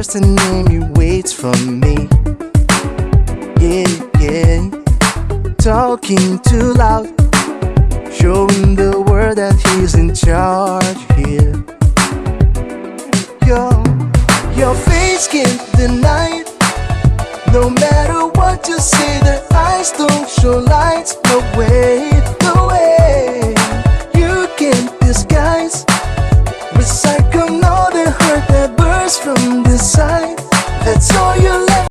just a name he waits for me. Yeah, yeah. Talking too loud, showing the world that he's in charge here. Your face can't deny it. No matter what you say, the eyes don't show lights. No way, no way. You can't disguise, recycle all the hurt that bursts from the side.